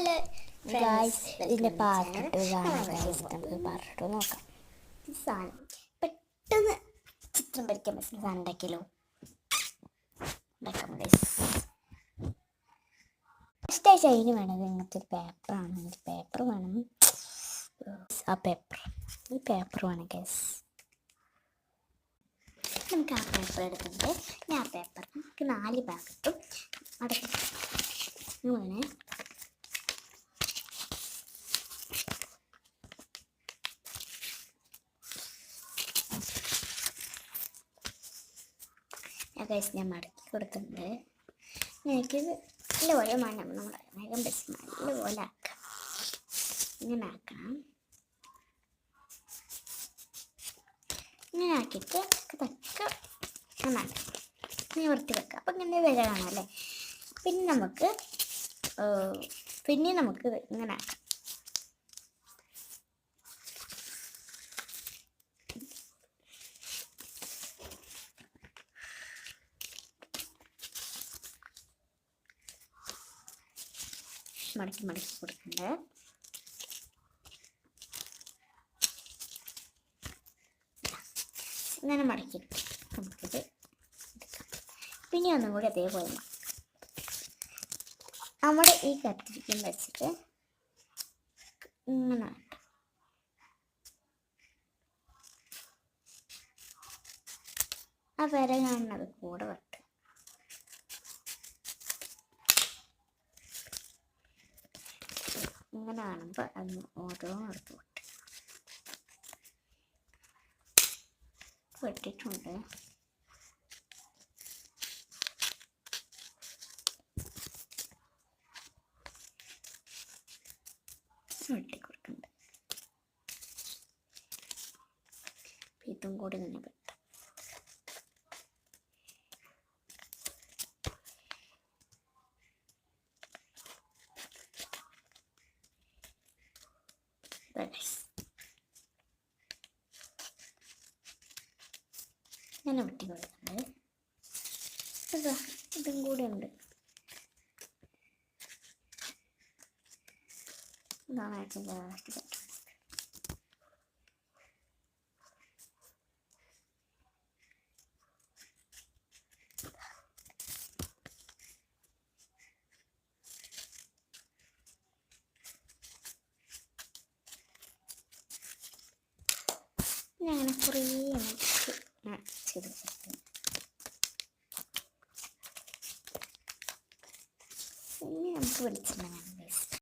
Hello guys, ഇതിൻ്റെ പാർട്ടിട്ട് നമുക്ക് പാർട്ടിട്ട് നോക്കാം. ഈ സാധനം പെട്ടെന്ന് ചിത്രം വരയ്ക്കാൻ പറ്റുന്ന സാധനം ഉണ്ടാക്കിയല്ലോ. ഫസ്റ്റ് അതിന് വേണത് ഇങ്ങനത്തെ ഒരു പേപ്പറാണ്. പേപ്പർ വേണം. ഈ പേപ്പർ വേണം ഗൈസ്. നമുക്ക് ആ പേപ്പർ എടുത്തിട്ട് ഞാൻ ആ പേപ്പർ നമുക്ക് 4 ഭാഗത്തും അടയ്ക്കും. ഇങ്ങനെ ഞാൻ മടക്കി കൊടുത്തിട്ടുണ്ട്. എനിക്കിത് നല്ലപോലെ മണം നമ്മൾ വേഗം ബസ് നല്ലപോലെ ആക്കാം. ഇങ്ങനെ ആക്കണം. ഇങ്ങനെ ആക്കിയിട്ട് തക്ക നന്നാക്കാം. ഇങ്ങനെ വൃത്തി വെക്കാം. അപ്പം ഇങ്ങനെ വില കാണാം അല്ലേ. പിന്നെ നമുക്ക് ഇങ്ങനെ ആക്കാം. മടക്കി കൊടുക്കണ്ടേ. ഇങ്ങനെ മടക്കിയിട്ട് നമുക്കിത് എടുക്കാം. പിന്നെ ഒന്നും കൂടി അതേപോലെ നമ്മുടെ ഈ കത്തിരിക്കും വെച്ചിട്ട് ഇങ്ങനെ ആ വര കാണുന്നത് കൂടെ വെക്കുക. ഇങ്ങനെ കാണുമ്പോൾ അത് ഓരോന്നെടുത്ത് വെട്ടിട്ടുണ്ട്. വെട്ടിക്കൊടുക്കുന്നുണ്ട്. ഇതും കൂടി തന്നെ വെട്ടാം. ഇങ്ങനെ വെട്ടി കൊടുക്കുന്നത്. ഇതും കൂടെ ഉണ്ട്. നന്നായിട്ട് ലാസ്റ്റ് അങ്ങനെ കുറേ ചെയ്ത് ഇനി നമുക്ക് വെളിച്ചെണ്ണ വേണം.